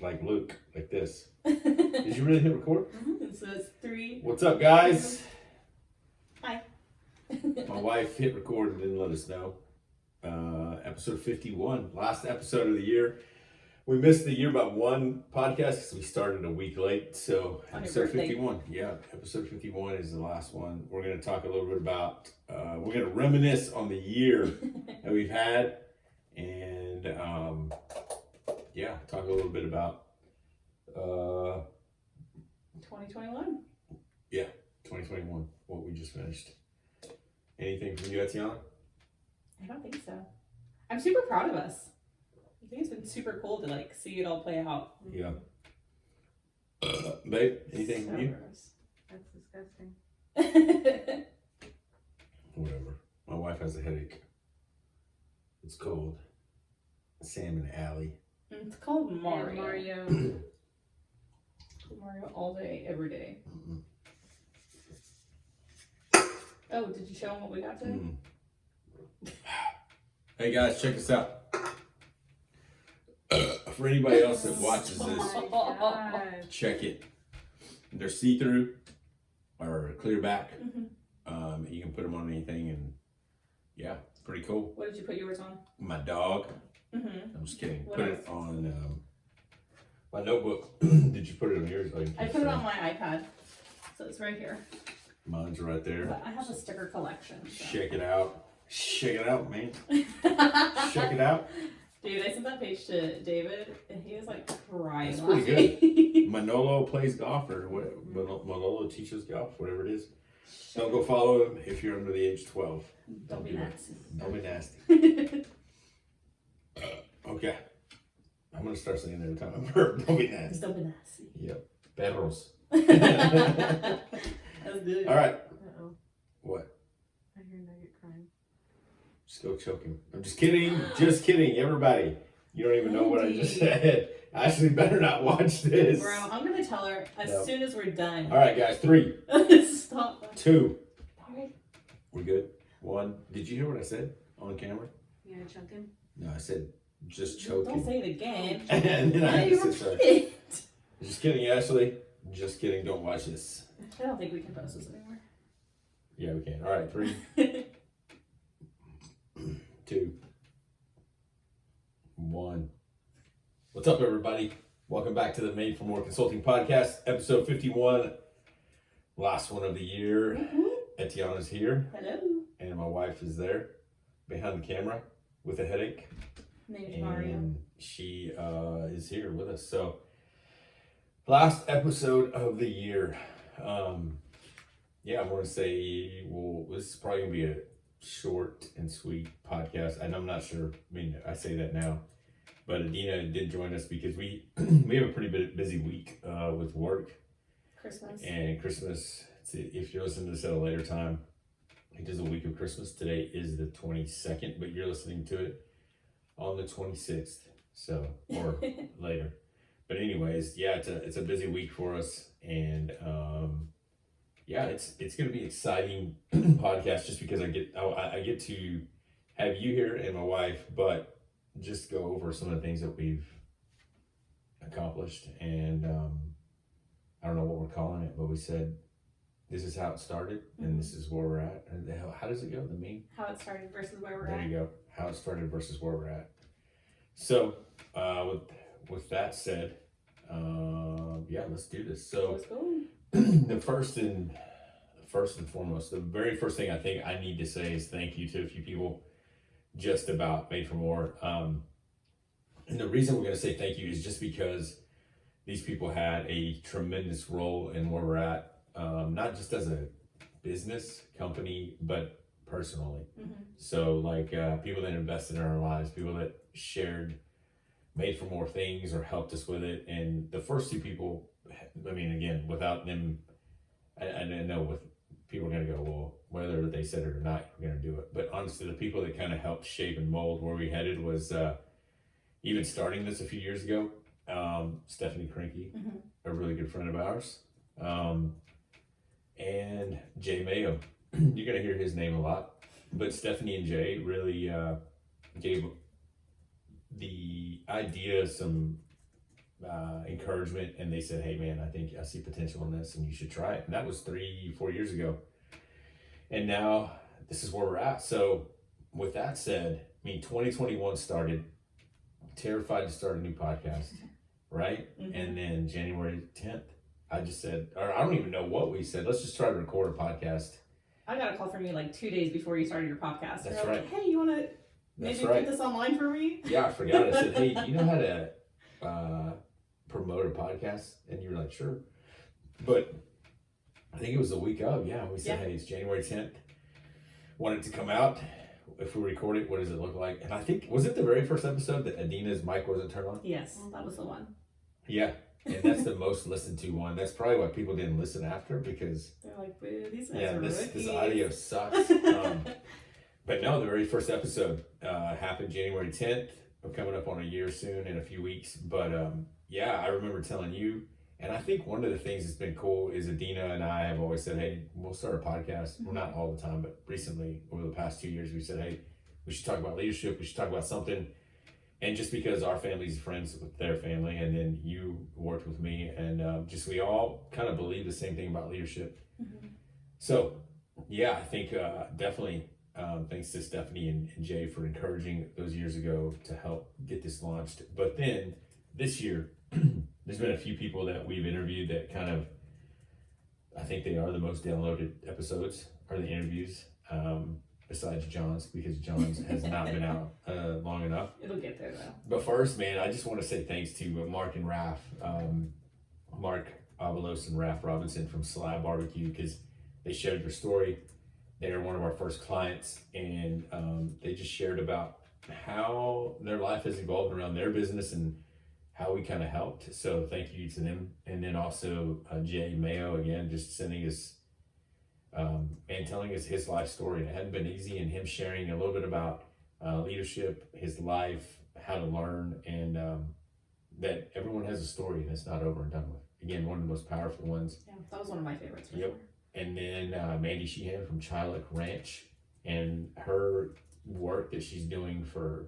like Luke, like this. Did you really hit record? So it's 3. What's up, guys? Hi. My wife hit record and didn't let us know. Episode 51, last episode of the year. We missed the year by one podcast because we started a week late. So episode 51, episode 51 is the last one. We're going to talk a little bit about, we're going to reminisce on the year that we've had, and talk a little bit about 2021. Yeah, 2021, what we just finished. Anything from you, Etiana? I don't think so. I'm super proud of us. I think it's been super cool to see it all play out. Yeah. Babe, anything so from you? Gross. That's disgusting. Whatever. My wife has a headache. It's called Salmon Alley. It's called Mario. And Mario. Mario all day, every day. Mm-mm. Oh, did you show them what we got today? Hey guys, check this out. For anybody else that watches this, Oh my God. check it. They're see-through or clear back. Mm-hmm. You can put them on anything, and yeah, pretty cool. What did you put yours on? My dog. Mm-hmm. I'm just kidding. What Put else? it on my notebook. Did you put it on yours? I put it on my iPad, so it's right here. Mine's right there. But I have a sticker collection. So. Check it out. Check it out, man. Check it out. Dude, I sent that page to David, and he was crying. That's pretty good. Manolo plays golf, or what? Manolo teaches golf, whatever it is. Don't go follow him if you're under the age of 12. Don't be nasty. Don't be nasty. Okay. I'm going to start saying every time I'm hurt. Don't be nasty. Don't be nasty. Yep. Perros. That's good. All right. Uh-oh. What? I hear Nugget crying. Just go choke him. I'm just kidding. Just kidding. Everybody. You don't even know what I just said. Ashley better not watch this. Bro, I'm going to tell her as soon as we're done. All right, guys. 3, Stop. 2. Alright. We're good. 1. Did you hear what I said on camera? You gonna choke him? No, I said just choke Don't him. say it again. And then I Why had do to you say sorry. repeat it? Just kidding, Ashley. Just kidding. Don't watch this. I don't think we can post this anymore. Yeah, we can. All right, 3, 2, 1. What's up, everybody? Welcome back to the Made for More Consulting Podcast, episode 51. Last one of the year. Etiana's here, Hello. and my wife is there behind the camera with a headache. Name is Mario. And she is here with us. So, last episode of the year. I'm going to say, this is probably going to be a short and sweet podcast. And I'm not sure, I say that now. But Adina did join us because we have a pretty busy week with work. Christmas. And Christmas, if you're listening to this at a later time, it is a week of Christmas. Today is the 22nd, but you're listening to it on the 26th, or later. But anyways, it's a busy week for us, and it's going to be an exciting podcast just because I get to have you here and my wife, but just go over some of the things that we've accomplished, and I don't know what we're calling it, but we said this is how it started, and this is where we're at. And how does it go? The meme? How it started versus where we're There at. you go. How it started versus where we're at. So, with that said, let's do this. So, Let's go. the first and foremost, the very first thing I think I need to say is thank you to a few people just about Made for More. And the reason we're going to say thank you is just because these people had a tremendous role in where we're at, not just as a business company, but personally. Mm-hmm. So people that invested in our lives, people that shared Made for More things or helped us with it. And the first two people, again, without them, I know with people are going to go, well, whether they said it or not, we're going to do it. But honestly, the people that kind of helped shape and mold where we headed was even starting this a few years ago, Stephanie Crinky, a really good friend of ours, and Jay Mayo. You're going to hear his name a lot. But Stephanie and Jay really gave the idea some encouragement, and they said, hey man, I think I see potential in this and you should try it. And that was 3-4 years ago, and now this is where we're at. So with that said, I mean, 2021 started, terrified to start a new podcast, right? And then January 10th, I just said, or I don't even know what we said, let's just try to record a podcast. I got a call from you like 2 days before you started your podcast. That's You're right. Like, hey, you want to maybe put this online for me? Yeah, I forgot. I said, hey, do you know how to promote a podcast? And you were like, sure. But I think it was the week of, we said, hey, it's January 10th. Want it to come out. If we record it, what does it look like? And I think, was it the very first episode that Adina's mic wasn't turned on? Yes, that was the one. Yeah. And that's the most listened to one. That's probably why people didn't listen after, because they're like, boo, these guys are this audio sucks. But no, the very first episode happened January 10th. We're coming up on a year soon in a few weeks. But I remember telling you, and I think one of the things that's been cool is Adina and I have always said, hey, we'll start a podcast. Well, not all the time, but recently, over the past 2 years, we said, hey, we should talk about leadership. We should talk about something. And just because our family's friends with their family, and then you worked with me, and just we all kind of believe the same thing about leadership. So, I think definitely thanks to Stephanie and Jay for encouraging those years ago to help get this launched. But then this year, there's been a few people that we've interviewed that kind of, I think they are the most downloaded episodes, are the interviews, besides John's, because John's has not been out long enough. It'll get there though. But first, man, I just want to say thanks to Mark and Raph, Mark Avalos and Raph Robinson from Slab Barbecue, because they shared their story. They are one of our first clients, and they just shared about how their life has evolved around their business and how we kind of helped. So thank you to them. And then also Jay Mayo, again, just sending us and telling us his life story. And it hadn't been easy, and him sharing a little bit about leadership, his life, how to learn, and that everyone has a story and it's not over and done with. Again, one of the most powerful ones. Yeah, that was one of my favorites. Yep. And then Mandy Sheehan from Chilic Ranch, and her work that she's doing for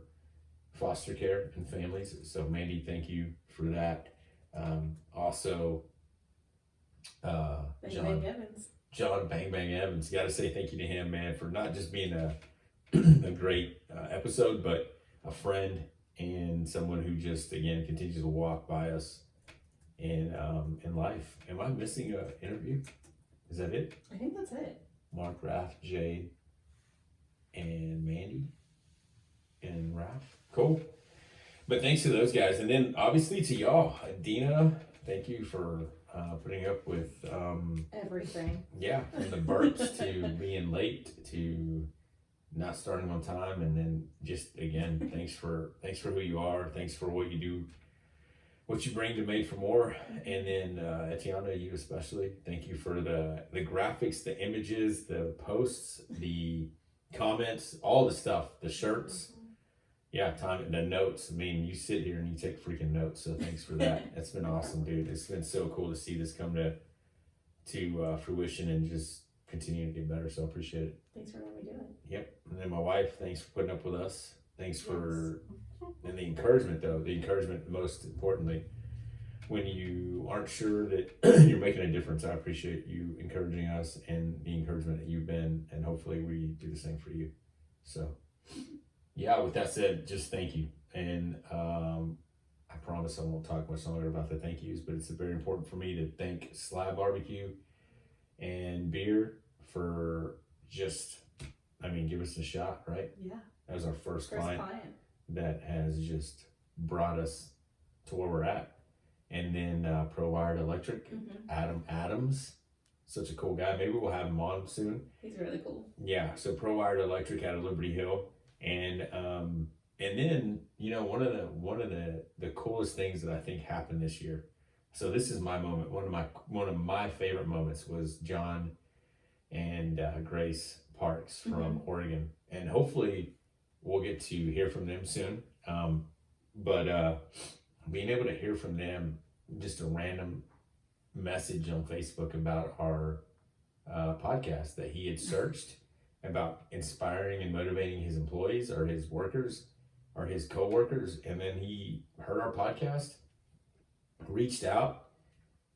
foster care and families. So Mandy, thank you for that. Also, John Bang Bang Evans. Got to say thank you to him, man, for not just being a great episode, but a friend and someone who just, again, continues to walk by us in life. Am I missing an interview? Is that it? I think that's it. Mark, Raph, Jay, and Mandy, and Raph. Cool. But thanks to those guys. And then obviously to y'all. Adina, thank you for putting up with everything. Yeah, from the burps to being late to not starting on time, and then just again, thanks for who you are. Thanks for what you do, what you bring to Made for More. And then Etiana, you especially, thank you for the graphics, the images, the posts, the comments, all the stuff, the shirts. Yeah, the notes. I mean, you sit here and you take freaking notes, so thanks for that. It's been awesome, dude. It's been so cool to see this come to fruition and just continue to get better, so I appreciate it. Thanks for letting me do it. Yep. And then my wife, thanks for putting up with us. Thanks for, and the encouragement though, most importantly, when you aren't sure that you're making a difference, I appreciate you encouraging us and the encouragement that you've been, and hopefully we do the same for you. So yeah, with that said, just thank you. And I promise I won't talk much longer about the thank yous, but it's very important for me to thank Slab Barbecue and Beer for just, give us a shot, right? Yeah. That was our first client that has just brought us to where we're at. And then ProWired Electric, Adam Adams, such a cool guy. Maybe we'll have him on soon. He's really cool. Yeah, so ProWired Electric out of Liberty Hill. And then, one of the coolest things that I think happened this year. So this is my moment. One of my favorite moments was John and Grace Parks from Oregon, and hopefully we'll get to hear from them soon. But being able to hear from them, just a random message on Facebook about our podcast that he had searched about inspiring and motivating his employees or his workers or his co-workers, and then he heard our podcast reached out.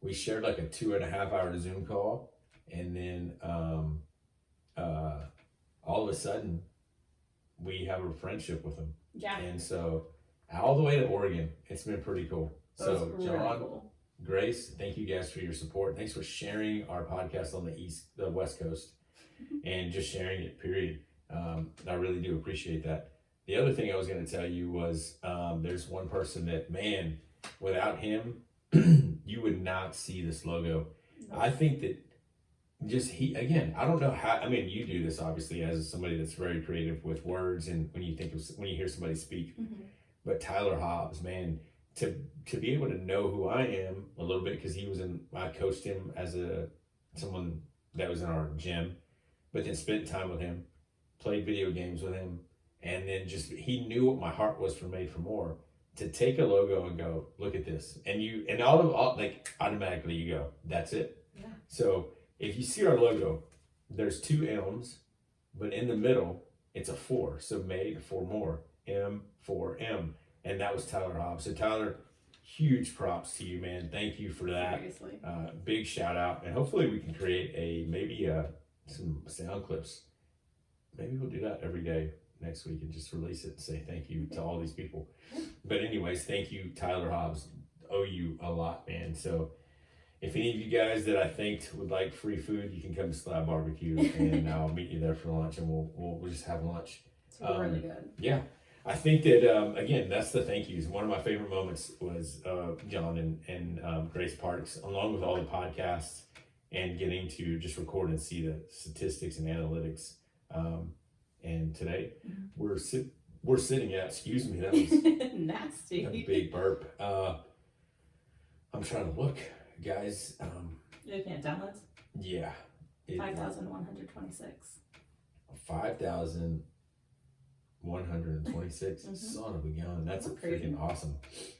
We shared like a 2.5 hour Zoom call, and then all of a sudden we have a friendship with him. Yeah. And so all the way to Oregon, it's been pretty cool. That So was really John, cool. Grace, thank you guys for your support. Thanks for sharing our podcast on the West Coast, and just sharing it. Period. I really do appreciate that. The other thing I was going to tell you was there's one person that, man, without him, you would not see this logo. No. I think that just I don't know how. I mean, you do this obviously as somebody that's very creative with words, and when you hear somebody speak. Mhm. But Tyler Hobbs, man, to be able to know who I am a little bit, because I coached him as someone that was in our gym, but then spent time with him, played video games with him, and then he knew what my heart was for Made for More. To take a logo and go, look at this, and automatically you go, that's it. Yeah. So if you see our logo, there's 2 M's, but in the middle it's a 4. So Made for More, M4M, and that was Tyler Hobbs. So Tyler, huge props to you, man. Thank you for that. Seriously. Big shout out, and hopefully we can create maybe some sound clips. Maybe we'll do that every day next week and just release it and say thank you to all these people. But anyways, thank you, Tyler Hobbs. Owe you a lot, man. So if any of you guys that I thanked would like free food, you can come to Slab Barbecue, and I'll meet you there for lunch, and we'll just have lunch. It's really good. Yeah, I think that again, that's the thank yous. One of my favorite moments was John and Grace Parks, along with all the podcasts, and getting to just record and see the statistics and analytics. And today we're sitting at, excuse me, that was nasty. a big burp. I'm trying to look, guys. Looking at downloads. Yeah. 5,126. 5,126. Son of a gun. That's Crazy. freaking awesome.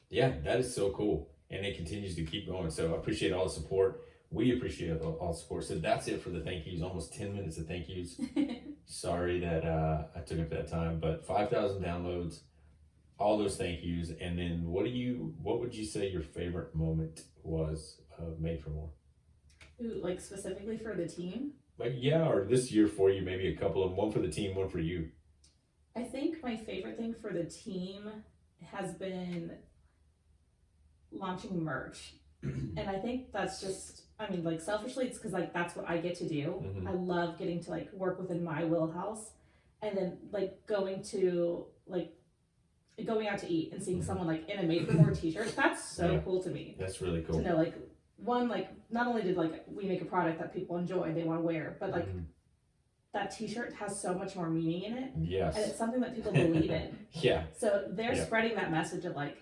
Yeah, that is so cool. And it continues to keep going. So I appreciate all the support. We appreciate all the support. So that's it for the thank yous. Almost 10 minutes of thank yous. Sorry that I took up that time, but 5,000 downloads, all those thank yous. And then what would you say your favorite moment was of Made for More? Ooh, like specifically for the team? Like, yeah, or this year for you, maybe a couple of them, one for the team, one for you. I think my favorite thing for the team has been launching merch. And I think that's just, I mean, like selfishly, it's because like that's what I get to do. Mhm. I love getting to like work within my wheelhouse, and then like going out to eat and seeing someone like in a Made for More t-shirt. That's so Yeah. cool to me. That's really cool. To know like one, like not only did like we make a product that people enjoy, they want to wear, but like that t-shirt has so much more meaning in it, Yes. and it's something that people believe in. Yeah. So they're Yeah. spreading that message of like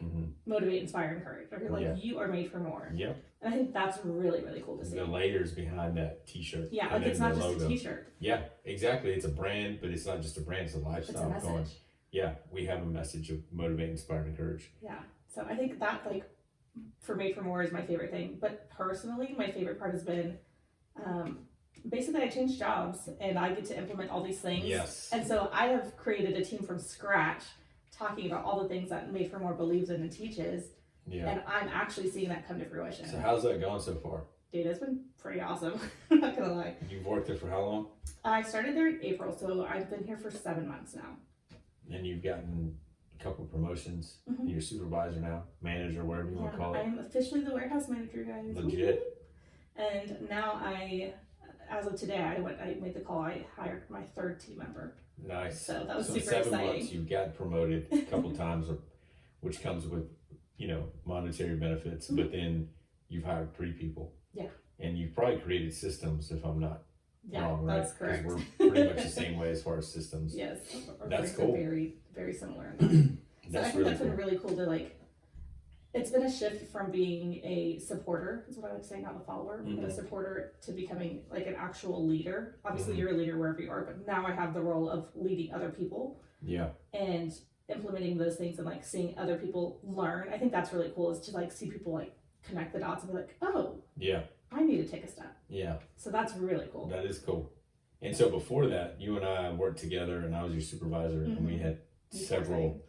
motivate, inspire, encourage. Or like Yeah. you are made for more. Yep. And I think that's really, really cool to see. The layers behind that t-shirt. Yeah, and like then it's not the just logo. a t-shirt. Yeah, exactly. It's a brand, but it's not just a brand, it's a It's a lifestyle message. going. Yeah, we have a message of motivate, inspire, encourage. Yeah. So I think that like for Made for More is my favorite thing. But personally, my favorite part has been basically I changed jobs and I get to implement all these things. Yes. And so I have created a team from scratch talking about all the things that Made for More believes in and teaches. Yeah. And I'm actually seeing that come to fruition. So how's that going so far? Dude, it's been pretty awesome. I'm not gonna lie. You've worked there for how long? I started there in April, so I've been here for 7 months now. And you've gotten a couple promotions. Mhm. You're a supervisor now, manager, whatever you want to call it. I'm officially the warehouse manager, guys. Legit. And now as of today, I made the call. I hired my 3rd team member. Nice. So that was in super 7 exciting. months, you've gotten promoted a couple times, which comes with, monetary benefits. Mhm. But then you've hired 3 people. Yeah. And you've probably created systems, if I'm not Yeah, wrong, right? that's correct. Because we're pretty much the same way as far as systems. Yes, our That's brains cool. are very, very similar. In that. So I That's think really that's cool. been really cool to like. It's been a shift from being a supporter, is what I would say, not a follower, but a Mhm. supporter to becoming like an actual leader. Obviously, Mhm. you're a leader wherever you are, but now I have the role of leading other people Yeah. and implementing those things and like seeing other people learn. I think that's really cool, is to like see people like connect the dots and be like, oh, Yeah. I need to take a step. Yeah. So that's really cool. That is cool. And so before that, you and I worked together, and I was your supervisor, and we Mhm. had Before several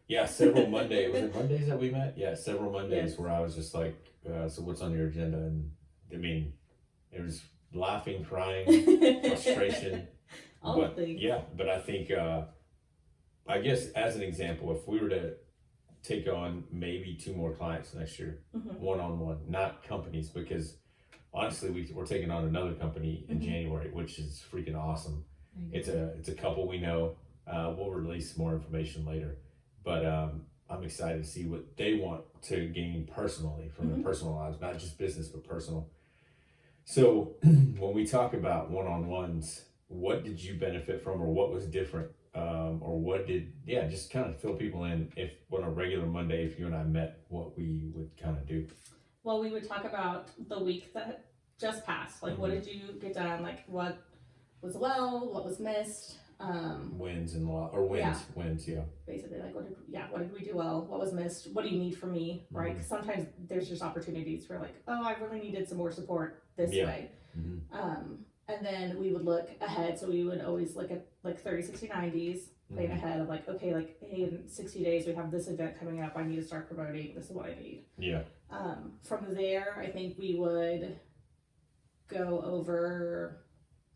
Yeah, several Mondays. Was it Mondays that we met? Yeah, several Mondays Yes. where I was just like, so what's on your agenda? And I mean, it was laughing, crying, frustration. All But the things. yeah, but I think, I guess as an example, if we were to take on maybe 2 more clients next year, Mhm. one-on-one, not companies, because honestly, we're taking on another company in Mhm. January, which is freaking awesome. It's a couple we know. We'll release more information later, but I'm excited to see what they want to gain personally from their Mhm. personal lives, not just business but personal. So when we talk about one-on-ones, what did you benefit from, or what was different, or what did just kind of fill people in if on a regular Monday, if you and I met, what we would kind of do. Well, we would talk about the week that just passed. Like, what Mhm. did you get done? Like, what was well, what was missed? Wins and wins, yeah. Basically, like, what did we do well? What was missed? What do you need from me? Right? 'Cause sometimes there's just opportunities for like, oh, I really needed some more support this Yeah. way. Mm-hmm. And then we would look ahead. So we would always look at like 30, 60, 90s, plan ahead of like, okay, like, hey, in 60 days, we have this event coming up. I need to start promoting. This is what I need. Yeah. From there, I think we would go over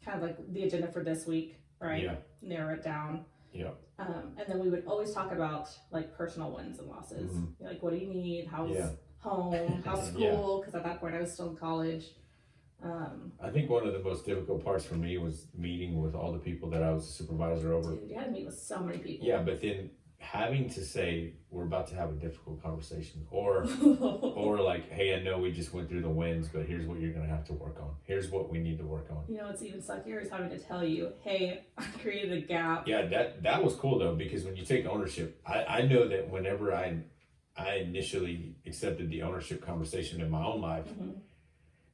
kind of like the agenda for this week, right? Yeah. Narrow it down. Yeah. And then we would always talk about like personal wins and losses. Mhm. Like, what do you need? How's Yeah. home? How's Yeah. school? Because at that point, I was still in college. I think one of the most difficult parts for me was meeting with all the people that I was a supervisor over. Dude, you had to meet with so many people. Yeah, but then having to say we're about to have a difficult conversation, or like, hey, I know we just went through the wins, but here's what you're gonna have to work on. Here's what we need to work on. You know, what's even suckier is having to tell you, hey, I created a gap. Yeah, that was cool though, because when you take ownership, I know that whenever I initially accepted the ownership conversation in my own life, Mhm.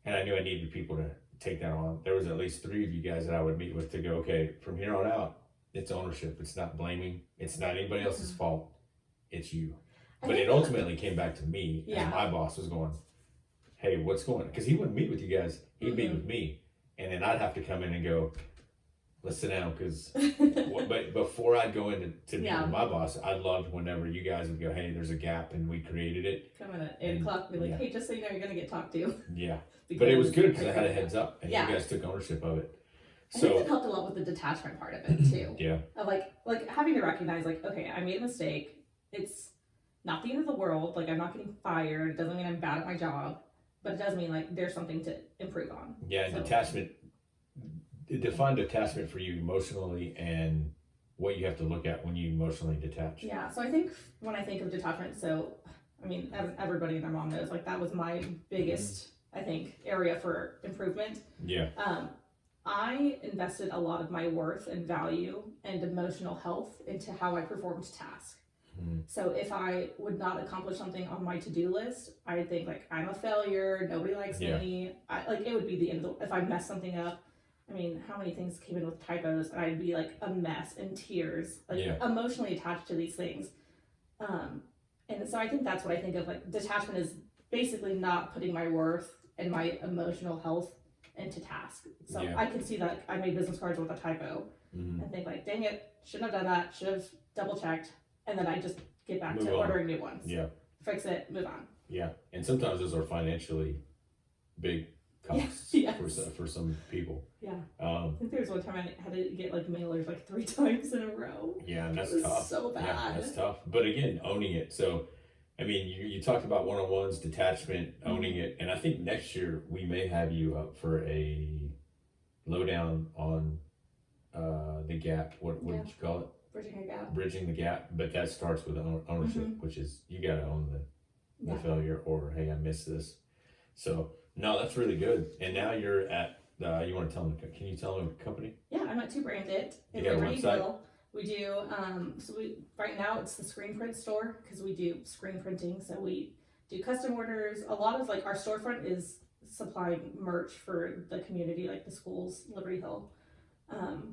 and I knew I needed people to take that on, there was at least 3 of you guys that I would meet with to go, okay, from here on out, it's ownership. It's not blaming. It's not anybody else's fault. It's you. But it ultimately came back to me, and my boss was going, hey, what's going on? Because he wouldn't meet with you guys. He'd meet with me. And then I'd have to come in and go, let's sit down. Because, but before I'd go in to meet with my boss, I loved whenever you guys would go, hey, there's a gap, and we created it. Come in at 8 o'clock, be like, hey, just so you know, you're going to get talked to. Yeah. But it was good because I had a heads up, and you guys took ownership of it. I think it helped a lot with the detachment part of it too. Yeah. Of like having to recognize like, okay, I made a mistake. It's not the end of the world. Like, I'm not getting fired. It doesn't mean I'm bad at my job, but it does mean like there's something to improve on. Yeah, and detachment. Define detachment for you emotionally, and what you have to look at when you emotionally detach. Yeah. So I think when I think of detachment, so I mean, everybody and their mom knows like that was my biggest, I think, area for improvement. Yeah. I invested a lot of my worth and value and emotional health into how I performed tasks. So if I would not accomplish something on my to-do list, I'd think like I'm a failure, nobody likes me. Like it would be the end of if I mess something up. I mean, how many things came in with typos, and I'd be like a mess in tears, like emotionally attached to these things. And so I think that's what I think of like detachment is basically not putting my worth and my emotional health into task. So I could see that I made business cards with a typo and think like, dang it, shouldn't have done that, should have double checked, and then I just get back to ordering new ones. Yeah. Fix it, move on. Yeah. And sometimes those are financially big costs for some people. Yeah. I think there was one time I had to get like mailers like 3 times in a row. Yeah, and that's tough. So bad. Yeah, that's tough. But again, owning it. So I mean, you talked about one-on-ones, detachment, owning it, and I think next year we may have you up for a lowdown on the gap. What did you call it? Bridging a gap. Bridging the gap, but that starts with ownership, which is you got to own the failure, or hey, I missed this. So no, that's really good. And now you're at. You want to tell them? Can you tell them the company? Yeah, I'm at 2 Branded in you got a website? Libertyville. We do, so we, right now it's the screen print store because we do screen printing. So we do custom orders. A lot of like our storefront is supplying merch for the community, like the schools, Liberty Hill.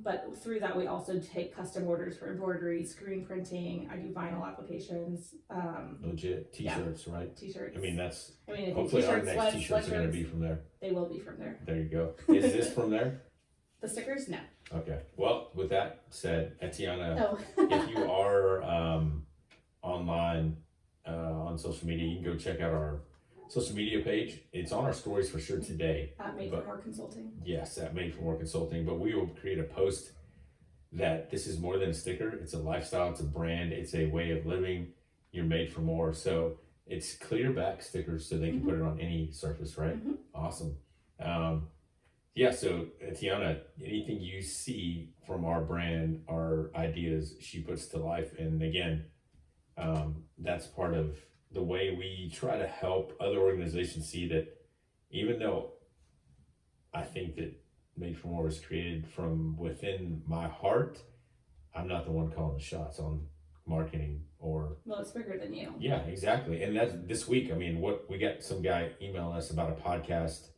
But through that, we also take custom orders for embroidery, screen printing. I do vinyl applications. Legit t-shirts, right? T-shirts. I mean, hopefully our next t-shirts are going to be from there. They will be from there. There you go. Is this from there? The stickers? No. Okay. Well, with that said, Etiana, if you are online on social media, you can go check out our social media page. It's on our stories for sure today. At Made for More Consulting. Yes, at Made for More Consulting. But we will create a post that this is more than a sticker. It's a lifestyle. It's a brand. It's a way of living. You're made for more. So it's clear back stickers so they can put it on any surface, right? Awesome. Yeah, so Etiana, anything you see from our brand, our ideas, she puts to life. And again, that's part of the way we try to help other organizations see that even though I think that Made for More was created from within my heart, I'm not the one calling the shots on marketing or. Well, it's bigger than you. Yeah, exactly. And that's this week. I mean, what we got some guy emailing us about a podcast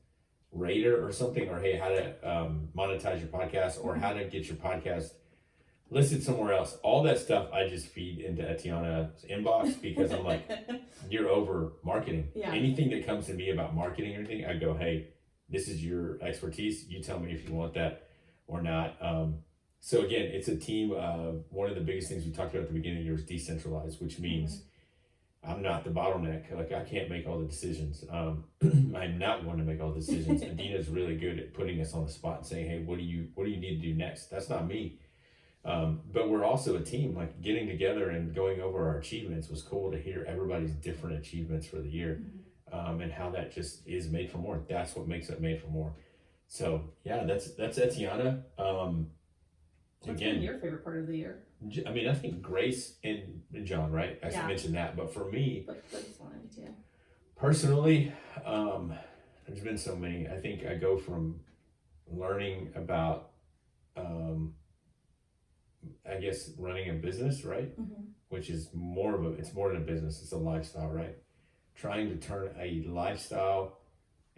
rater or something, or hey, how to monetize your podcast, or how to get your podcast listed somewhere else. All that stuff I just feed into Etiana's inbox because I'm like, you're over marketing. Yeah. Anything that comes to me about marketing or anything, I go, hey, this is your expertise. You tell me if you want that or not. So again, it's a team. One of the biggest things we talked about at the beginning of the year is decentralized, which means I'm not the bottleneck. Like I can't make all the decisions. I'm not going to make all the decisions. Adina's really good at putting us on the spot and saying, hey, what do you need to do next? That's not me. But we're also a team. Like getting together and going over our achievements was cool to hear everybody's different achievements for the year, and how that just is Made for More. That's what makes it Made for More. So yeah, that's Etiana. What's been your favorite part of the year? I mean, I think Grace and John, right? I mentioned that, but for me, personally, there's been so many. I think I go from learning about, I guess, running a business, right? Which is it's more than a business. It's a lifestyle, right? Trying to turn a lifestyle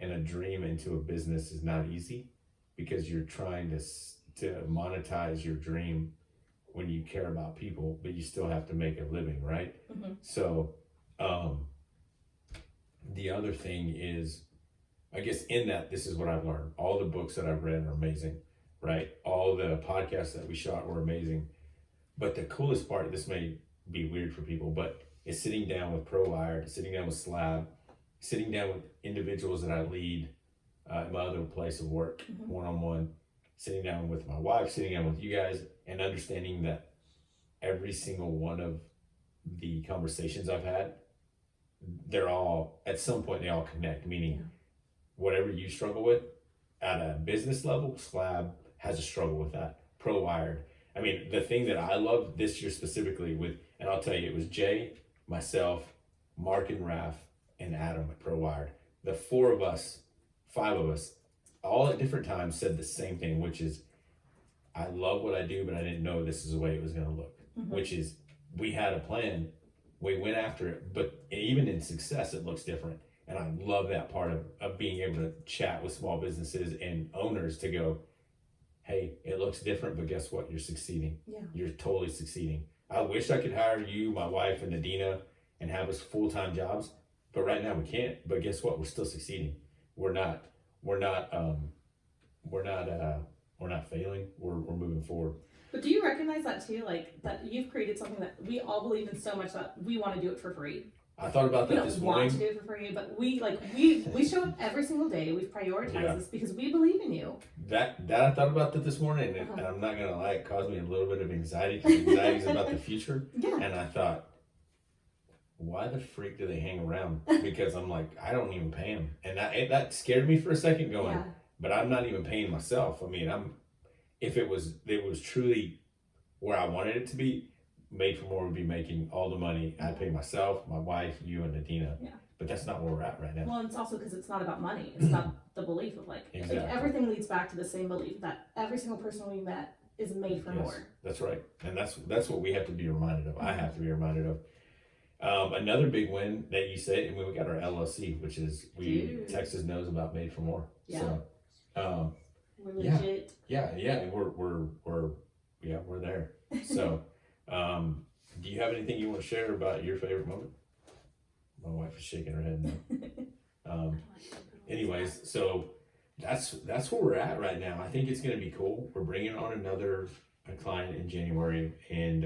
and a dream into a business is not easy because you're trying to monetize your dream when you care about people, but you still have to make a living, right? So the other thing is, I guess in that, this is what I've learned. All the books that I've read are amazing, right? All the podcasts that we shot were amazing. But the coolest part, this may be weird for people, but is sitting down with ProWired, sitting down with Slab, sitting down with individuals that I lead at my other place of work, one-on-one, sitting down with my wife, sitting down with you guys, and understanding that every single one of the conversations I've had, they're all, at some point, they all connect, meaning whatever you struggle with at a business level, Slab has a struggle with that. ProWired. I mean, the thing that I love this year specifically with, and I'll tell you, it was Jay, myself, Mark and Raph, and Adam at ProWired. The 5 of us, all at different times said the same thing, which is, I love what I do, but I didn't know this is the way it was going to look, which is, we had a plan, we went after it, but even in success, it looks different. And I love that part of being able to chat with small businesses and owners to go, hey, it looks different, but guess what? You're succeeding. Yeah. You're totally succeeding. I wish I could hire you, my wife, and Adina and have us full-time jobs, but right now we can't. But guess what? We're still succeeding. We're not failing. We're moving forward. But do you recognize that too? Like that you've created something that we all believe in so much that we want to do it for free. I thought about that this morning. We don't want to do it for free, but we show up every single day. We've prioritized this because we believe in you. That I thought about that this morning, and I'm not gonna lie, it caused me a little bit of anxiety because anxiety is about the future. Yeah. And I thought, why the freak do they hang around? Because I'm like, I don't even pay them, and that scared me for a second. Going, but I'm not even paying myself. I mean, if it was truly where I wanted it to be. Made for More would be making all the money. I pay myself, my wife, you, and Adina. Yeah. But that's not where we're at right now. Well, it's also because it's not about money. It's about the belief of like everything leads back to the same belief that every single person we met is made for more. That's right. And that's what we have to be reminded of. I have to be reminded of. Another big win that you said, and we got our LLC, which is Texas knows about Made for More. Yeah. So we're legit. Yeah. We're there. So do you have anything you want to share about your favorite moment? My wife is shaking her head now. Anyways, so that's where we're at right now. I think it's going to be cool. We're bringing on a client in January, and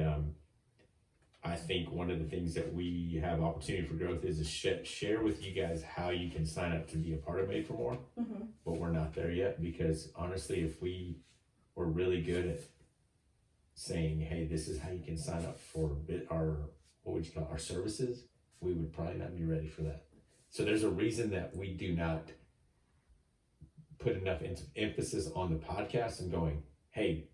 I think one of the things that we have opportunity for growth is to share with you guys how you can sign up to be a part of Made for More. Mm-hmm. But we're not there yet, because honestly, if we were really good at saying, hey, this is how you can sign up for our services, we would probably not be ready for that. So there's a reason that we do not put enough emphasis on the podcast and going, hey,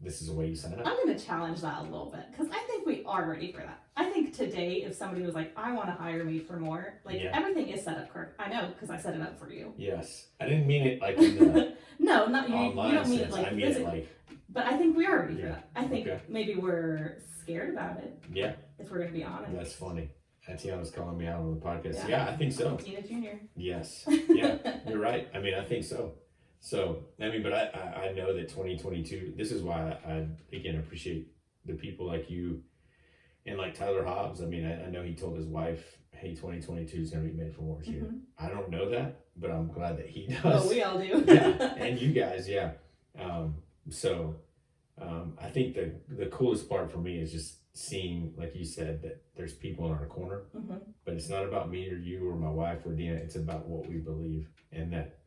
this is the way you sign up. I'm going to challenge that a little bit, because I think we are ready for that. I think today, if somebody was like, I want to hire me for more, like everything is set up correct. I know, because I set it up for you. Yes. I didn't mean it like in the no, not you. online You don't mean sense. it like I mean it like, but I think we are ready for that. I think Okay. maybe we're scared about it. Yeah. If we're going to be honest. That's funny. Etiana's calling me out on the podcast. Yeah. Yeah, I think so. Tina Jr. Yes. Yeah, you're right. I mean, I think so. So, I mean, but I know that 2022, this is why I again, appreciate the people like you and like Tyler Hobbs. I mean, I know he told his wife, hey, 2022 is going to be Made for More's year. I don't know that, but I'm glad that he does. Well, we all do. Yeah, and you guys, yeah. I think the coolest part for me is just seeing, like you said, that there's people in our corner, but it's not about me or you or my wife or Dina. It's about what we believe, and that,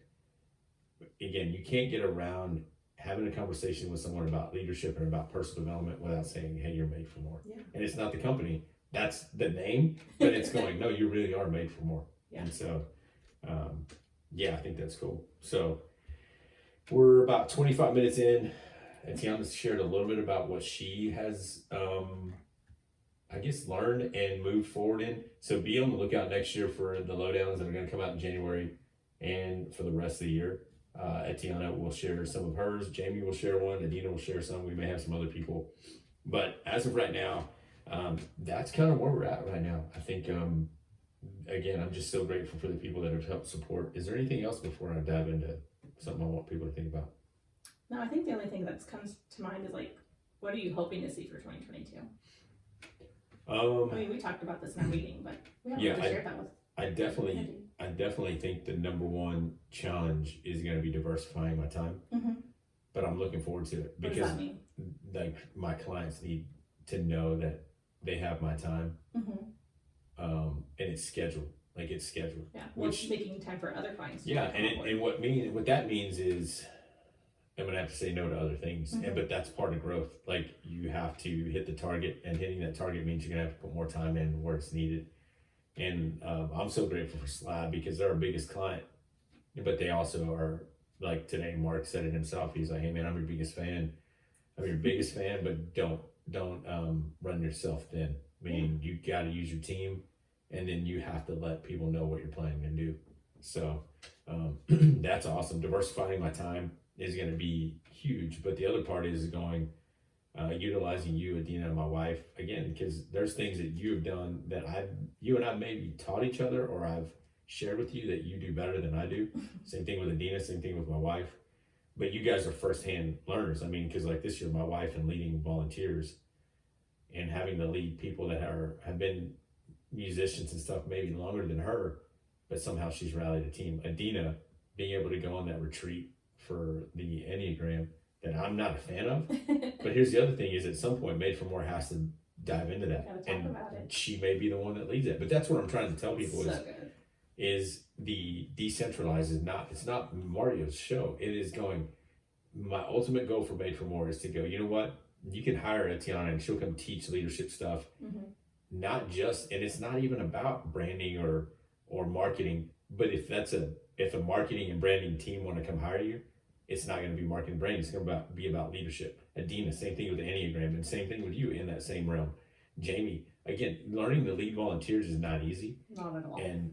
again, you can't get around having a conversation with someone about leadership and about personal development without saying, hey, you're made for more. Yeah. And it's not the company, that's the name, but it's going, no, you really are made for more. Yeah. And so, I think that's cool. So we're about 25 minutes in. Etiana shared a little bit about what she has, I guess, learned and moved forward in. So be on the lookout next year for the lowdowns that are going to come out in January and for the rest of the year. Etiana will share some of hers. Jamie will share one. Adina will share some. We may have some other people. But as of right now, that's kind of where we're at right now. I think, again, I'm just so grateful for the people that have helped support. Is there anything else before I dive into something I want people to think about? No, I think the only thing that comes to mind is like, what are you hoping to see for 2022? I mean, we talked about this in our meeting, but we haven't really shared that with. I definitely think the number one challenge is going to be diversifying my time. But I'm looking forward to it, because what does that mean? like my clients need to know that they have my time, and it's scheduled. Like, it's scheduled. Yeah, which making time for other clients. Yeah, and what that means is I'm gonna have to say no to other things, but that's part of growth. Like, you have to hit the target, and hitting that target means you're gonna have to put more time in where it's needed. And I'm so grateful for Slab, because they're our biggest client, but they also are, like today, Mark said it himself. He's like, hey man, I'm your biggest fan. I'm your biggest fan, but don't run yourself thin. Meaning you got to use your team, and then you have to let people know what you're planning to do. So that's awesome. Diversifying my time is going to be huge, but the other part is going, utilizing you, Adina, and my wife, again, because there's things that you have done that you and I maybe taught each other, or I've shared with you that you do better than I do. Same thing with Adina, same thing with my wife. But you guys are firsthand learners. I mean, because like this year, my wife and leading volunteers and having to lead people that have been musicians and stuff maybe longer than her, but somehow she's rallied a team. Adina being able to go on that retreat for the Enneagram that I'm not a fan of. But here's the other thing is, at some point, Made for More has to dive into that. And she may be the one that leads it. But that's what I'm trying to tell people is the decentralized is not, it's not Mario's show. It is going, my ultimate goal for Made for More is to go, you know what? You can hire Etiana and she'll come teach leadership stuff. Not just, and it's not even about branding or marketing, but if a marketing and branding team want to come hire you, it's not going to be marketing and branding. It's going to be about leadership. Adina, same thing with the Enneagram, and same thing with you in that same realm. Jamie, again, learning to lead volunteers is not easy. Not at all. And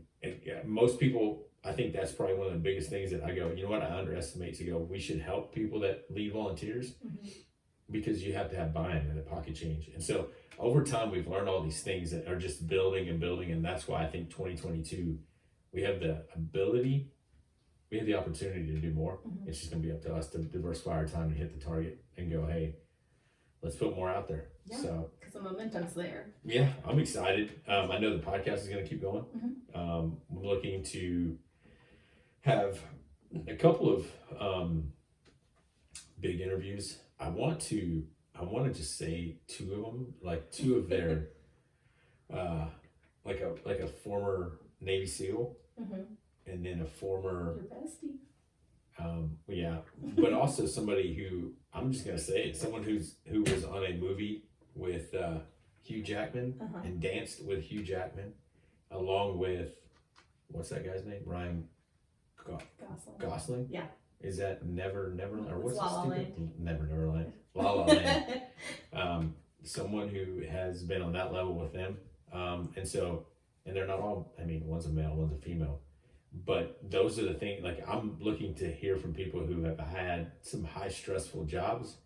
most people, I think that's probably one of the biggest things that I go, you know what, I underestimate to go, we should help people that lead volunteers because you have to have buy-in and a pocket change. And so over time, we've learned all these things that are just building and building. And that's why I think 2022, we have the ability, we have the opportunity to do more. It's just going to be up to us to diversify our time and hit the target and go, hey, let's put more out there. Yeah, so because the momentum's there. Yeah, I'm excited. I know the podcast is going to keep going. I'm looking to have a couple of big interviews. I want to just say two of them, like two of their like a former Navy SEAL, Mm-hmm. and then a former Your bestie. yeah, but also somebody who, I'm just gonna say it, someone who was on a movie with Hugh Jackman and danced with Hugh Jackman, along with what's that guy's name? Ryan Gosling. Yeah. Is that Neverland, or what's La La stupid? Neverland. La La Land. Someone who has been on that level with them, and they're not all. I mean, one's a male, one's a female. But those are the things, like, I'm looking to hear from people who have had some high stressful jobs,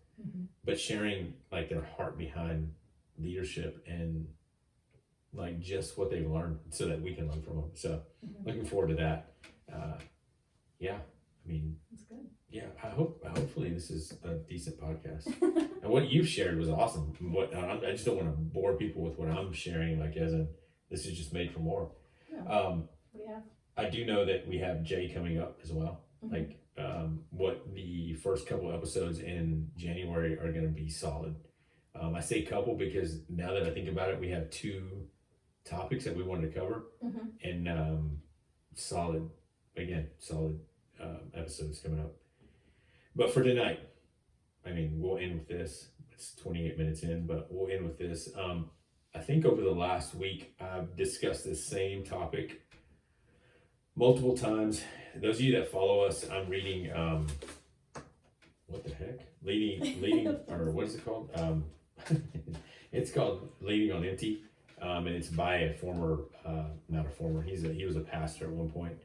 but sharing like their heart behind leadership and like just what they've learned so that we can learn from them. So looking forward to that. Yeah, I mean, That's good. yeah, hopefully this is a decent podcast. And what you've shared was awesome. I just don't want to bore people with what I'm sharing, like as in this is just made for more. Yeah. Yeah. I do know that we have Jay coming up as well. Like what the first couple episodes in January are going to be solid. I say couple because now that I think about it, we have 2 topics that we wanted to cover, and solid episodes coming up. But for tonight, I mean, we'll end with this. It's 28 minutes in, but we'll end with this. I think over the last week, I've discussed this same topic multiple times. Those of you that follow us, I'm reading what the heck? Leading or what is it called? It's called Leading on Empty. And it's by a former not a former, he was a pastor at one point.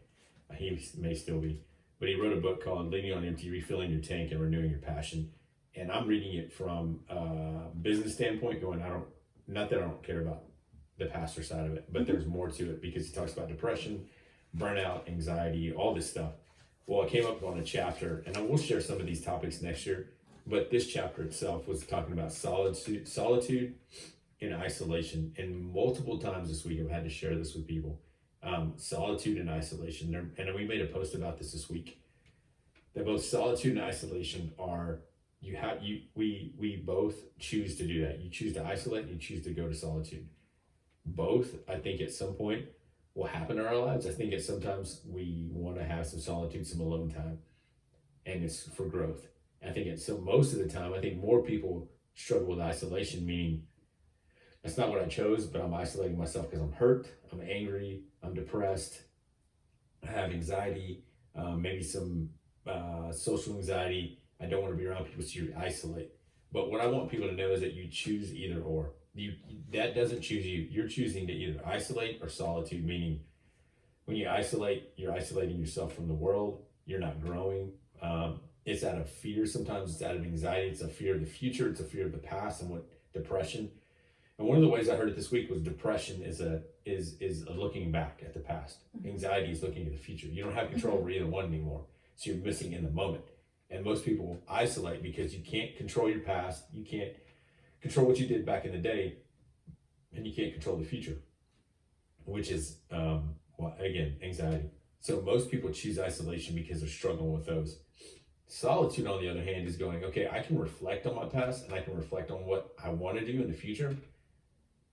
He may still be. But he wrote a book called Leading on Empty, Refilling Your Tank and Renewing Your Passion. And I'm reading it from a business standpoint, going, not that I don't care about the pastor side of it, but there's more to it because he talks about depression, burnout, anxiety, all this stuff. Well, I came up on a chapter, and I will share some of these topics next year, but this chapter itself was talking about solitude and isolation. And multiple times this week, I've had to share this with people. Solitude and isolation. And we made a post about this week, that both solitude and isolation are, we both choose to do that. You choose to isolate and you choose to go to solitude. Both, I think at some point, will happen in our lives. I think sometimes we want to have some solitude, some alone time, and it's for growth. I think most of the time, I think more people struggle with isolation, meaning that's not what I chose, but I'm isolating myself because I'm hurt, I'm angry, I'm depressed, I have anxiety, maybe some social anxiety. I don't want to be around people, so you isolate. But what I want people to know is that you choose either or. That doesn't choose you. You're choosing to either isolate or solitude, meaning when you isolate, you're isolating yourself from the world. You're not growing. It's out of fear. Sometimes it's out of anxiety. It's a fear of the future. It's a fear of the past, and what depression. And one of the ways I heard it this week was depression is a looking back at the past. Anxiety is looking at the future. You don't have control over either one anymore. So you're missing in the moment. And most people isolate because you can't control your past. You can't control what you did back in the day, and you can't control the future, which is, again, anxiety. So most people choose isolation because they're struggling with those. Solitude, on the other hand, is going, okay, I can reflect on my past and I can reflect on what I want to do in the future,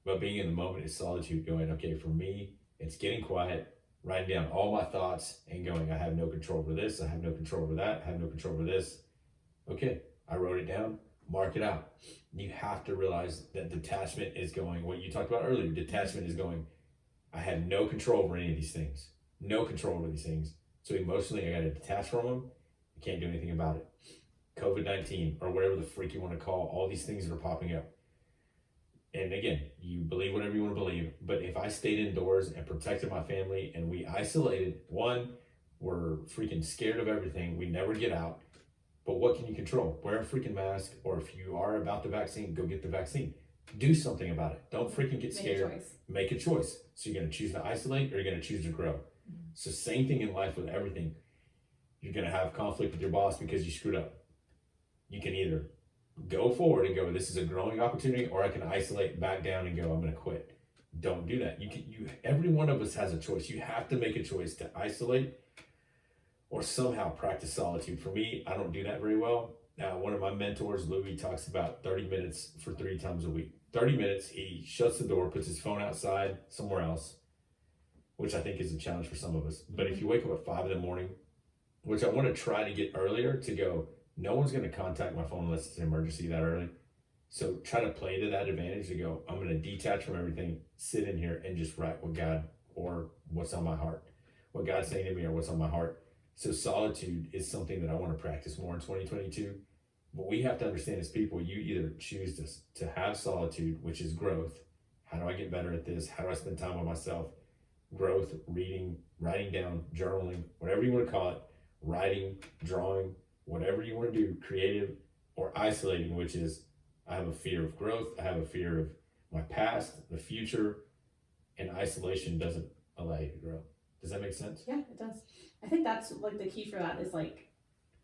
but being in the moment is solitude, going, okay, for me, it's getting quiet, writing down all my thoughts and going, I have no control over this, I have no control over that, I have no control over this. Okay, I wrote it down, mark it out. You have to realize that detachment is going, what you talked about earlier, detachment is going, I have no control over any of these things. No control over these things. So emotionally, I got to detach from them. I can't do anything about it. COVID-19 or whatever the freak you want to call all these things that are popping up. And again, you believe whatever you want to believe. But if I stayed indoors and protected my family and we isolated, one, we're freaking scared of everything. We never get out. But what can you control? Wear a freaking mask, or if you are about the vaccine, go get the vaccine. Do something about it. Don't freaking get scared. Make a choice. So you're going to choose to isolate or you're going to choose to grow. So same thing in life with everything. You're going to have conflict with your boss because you screwed up. You can either go forward and go, this is a growing opportunity, or I can isolate, back down and go, I'm going to quit. Don't do that. Every one of us has a choice. You have to make a choice to isolate or somehow practice solitude. For me, I don't do that very well. one of my mentors, Louis, talks about 30 minutes for 3 times a week. 30 minutes, he shuts the door, puts his phone outside somewhere else, which I think is a challenge for some of us. But if you wake up at 5 in the morning, which I want to try to get earlier, to go, no one's going to contact my phone unless it's an emergency that early. So try to play to that advantage to go, I'm going to detach from everything, sit in here and just write what God, or what's on my heart, what God's saying to me or what's on my heart. So solitude is something that I want to practice more in 2022. But we have to understand as people, you either choose to have solitude, which is growth. How do I get better at this? How do I spend time with myself? Growth, reading, writing down, journaling, whatever you want to call it, writing, drawing, whatever you want to do, creative, or isolating, which is I have a fear of growth. I have a fear of my past, the future, and isolation doesn't allow you to grow. Does that make sense? Yeah, it does. I think that's like the key for that is like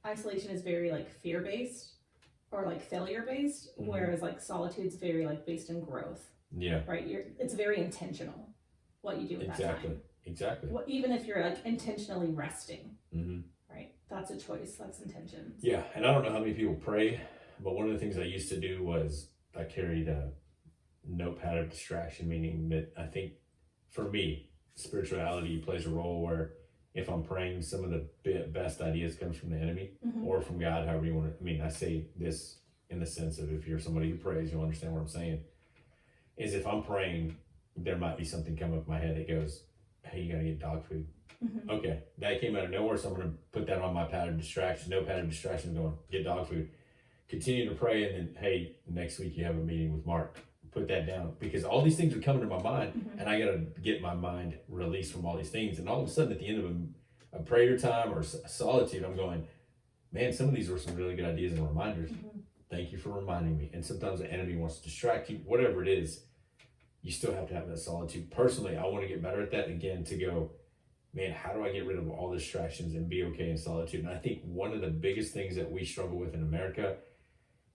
isolation is very like fear based or like failure based, whereas like solitude's very like based in growth. Yeah. Right. It's very intentional what you do with that time. Exactly. Well, even if you're like intentionally resting. Mm-hmm. Right. That's a choice. That's intention. Yeah, and I don't know how many people pray, but one of the things I used to do was I carried a notepad of distraction, meaning that I think for me, spirituality plays a role where if I'm praying, some of the best ideas comes from the enemy or from God, however you want to. I mean, I say this in the sense of if you're somebody who prays, you'll understand what I'm saying. Is if I'm praying, there might be something come up in my head that goes, hey, you got to get dog food. Okay, that came out of nowhere, so I'm going to put that on my notepad of distraction going, get dog food. Continue to pray, and then, hey, next week you have a meeting with Mark. Put that down, because all these things are coming to my mind, and I got to get my mind released from all these things. And all of a sudden, at the end of a prayer time or solitude, I'm going, man, some of these were some really good ideas and reminders. Thank you for reminding me. And sometimes the enemy wants to distract you, whatever it is, you still have to have that solitude. Personally, I want to get better at that again, to go, man, how do I get rid of all the distractions and be okay in solitude? And I think one of the biggest things that we struggle with in America,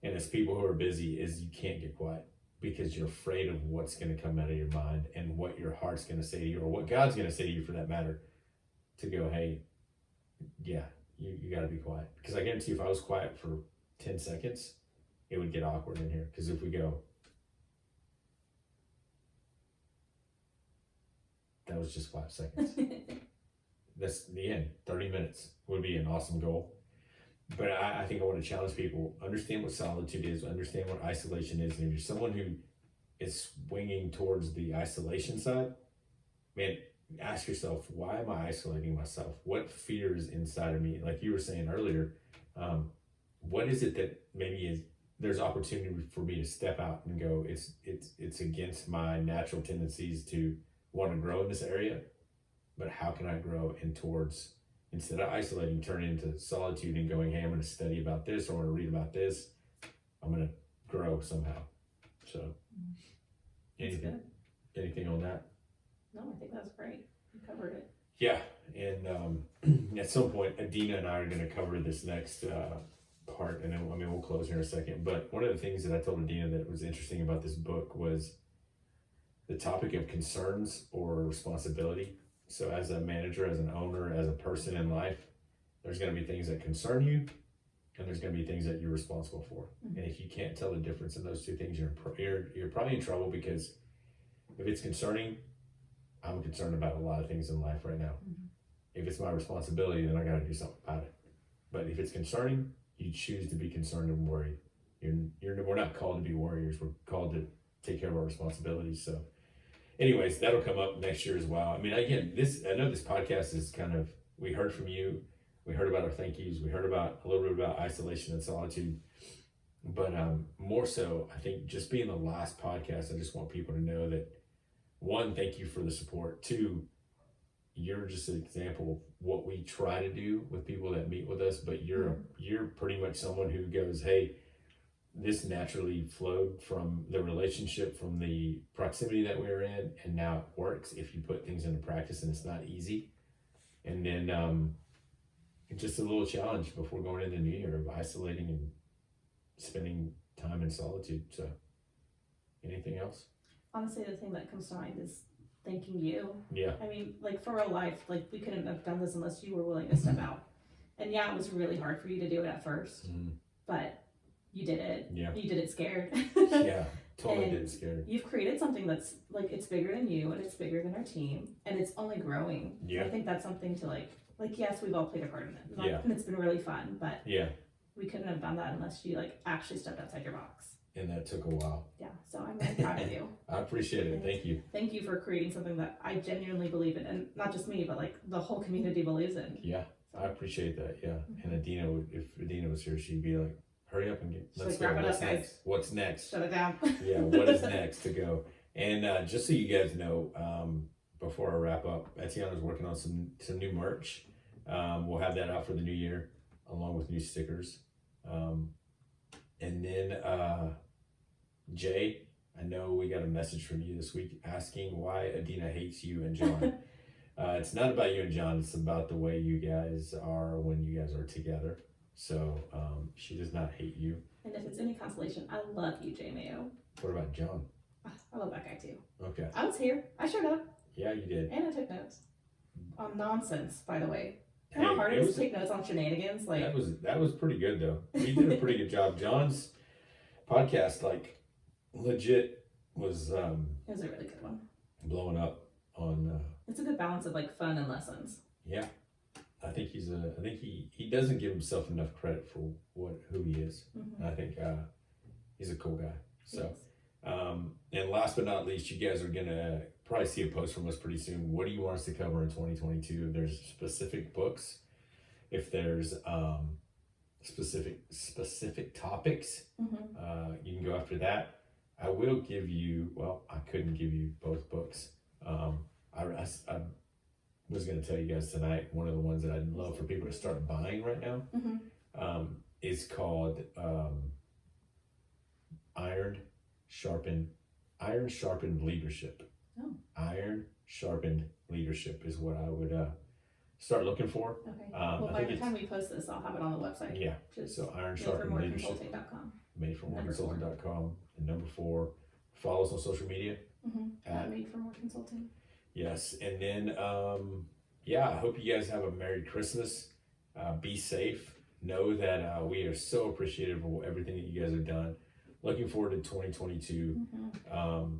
and as people who are busy, is you can't get quiet because you're afraid of what's going to come out of your mind and what your heart's going to say to you, or what God's going to say to you for that matter, to go, hey, yeah, you got to be quiet. Because I guarantee you, if I was quiet for 10 seconds, it would get awkward in here. Because if we go, that was just 5 seconds. That's the end. 30 minutes would be an awesome goal. But I think I want to challenge people, understand what solitude is, understand what isolation is. And if you're someone who is swinging towards the isolation side, man, ask yourself, why am I isolating myself? What fear is inside of me? Like you were saying earlier, what is it that maybe there's opportunity for me to step out and go, it's against my natural tendencies to want to grow in this area, but how can I grow in towards, instead of isolating, turn into solitude and going, hey, I'm going to study about this, or I want to read about this. I'm going to grow somehow. So, anything on that? No, I think that's great. You covered it. Yeah, and at some point, Adina and I are going to cover this next part, and then we'll close here in a second. But one of the things that I told Adina that was interesting about this book was the topic of concerns or responsibility. So as a manager, as an owner, as a person in life, there's going to be things that concern you, and there's going to be things that you're responsible for. And if you can't tell the difference in those two things, you're probably in trouble, because if it's concerning, I'm concerned about a lot of things in life right now. If it's my responsibility, then I got to do something about it. But if it's concerning, you choose to be concerned and worried. We're not called to be warriors. We're called to take care of our responsibilities. So anyways, that'll come up next year as well. I mean, again, I know this podcast is kind of, we heard from you, we heard about our thank yous, we heard about a little bit about isolation and solitude, but more so, I think just being the last podcast, I just want people to know that, one, thank you for the support. Two, you're just an example of what we try to do with people that meet with us, but you're pretty much someone who goes, hey, this naturally flowed from the relationship, from the proximity that we were in, and now it works if you put things into practice, and it's not easy. And then just a little challenge before going into the new year of isolating and spending time in solitude. So anything else? Honestly, the thing that comes to mind is thanking you. Yeah. I mean, like for real life, like we couldn't have done this unless you were willing to step out. And yeah, it was really hard for you to do it at first. but you did it. Yeah. You did it scared. Yeah. Totally And did it scared. You've created something that's like, it's bigger than you and it's bigger than our team and it's only growing. Yeah. I think that's something to like, yes, we've all played a part in it. Yeah. And it's been really fun, but Yeah. we couldn't have done that unless you like actually stepped outside your box. And that took a while. Yeah. So I'm really proud of you. I appreciate it. Thank you. Thank you for creating something that I genuinely believe in, and not just me, but like the whole community believes in. Yeah. I appreciate that. Yeah. And Adina, if Adina was here, she'd be like, hurry up and She's let's like, go. wrap it What's up, guys. next? What's next? Shut it down. Yeah. What is next to go? And just so you guys know, before I wrap up, Etiana's working on some new merch. We'll have that out for the new year, along with new stickers. And then Jay, I know we got a message from you this week asking why Adina hates you and John. It's not about you and John. It's about the way you guys are when you guys are together. So she does not hate you. And if it's any consolation, I love you, Jay Mayo. What about John? I love that guy too. Okay. I was here. I showed up. Yeah, you did. And I took notes. On nonsense, by the way. Hey, You know how hard it is was- to take notes on shenanigans? Like, that was pretty good though. We did a pretty good job. John's podcast, like, legit was it was a really good one. blowing up on. It's a good balance of like fun and lessons. Yeah, I think he doesn't give himself enough credit for who he is. Mm-hmm. And I think he's a cool guy. So, Yes. and last but not least, you guys are gonna probably see a post from us pretty soon. What do you want us to cover in 2022? If there's specific books, if there's specific topics, Mm-hmm. you can go after that. I will give you. Well, I couldn't give you both books. I was going to tell you guys tonight. One of the ones that I'd love for people to start buying right now Mm-hmm. is called Iron Sharpened Leadership. Oh. Iron Sharpened Leadership is what I would start looking for. Okay. I Well, by think the it's- time we post this, I'll have it on the website. Yeah. Just So Iron Sharpened Leadership. madeformoreconsulting.com. Madeformoreconsulting.com. And number 4, follow us on social media. Mm-hmm. At- Made for More Consulting. Yes, and then I hope you guys have a Merry Christmas. Be safe. Know that we are so appreciative of everything that you guys have done. Looking forward to 2022. Mm-hmm.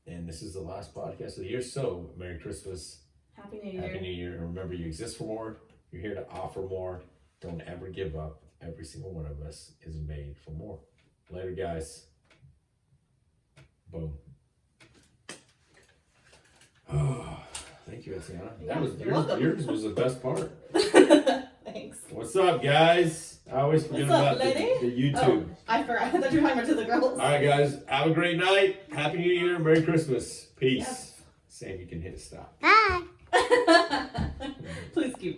And this is the last podcast of the year. So Merry Christmas, Happy New Year. Happy New Year, and remember, you exist for more. You're here to offer more. Don't ever give up. Every single one of us is made for more. Later, guys. Boom. Oh, thank you, Etiana. Yeah, you're That welcome. yours was the best part. Thanks. What's up, guys? I always forget What's up, about the lady? YouTube. Oh, I forgot. I thought you were talking about to the girls. All right, guys. Have a great night. Happy New Year. Merry Christmas. Peace. Yes. Sam, you can hit stop. Bye. Please keep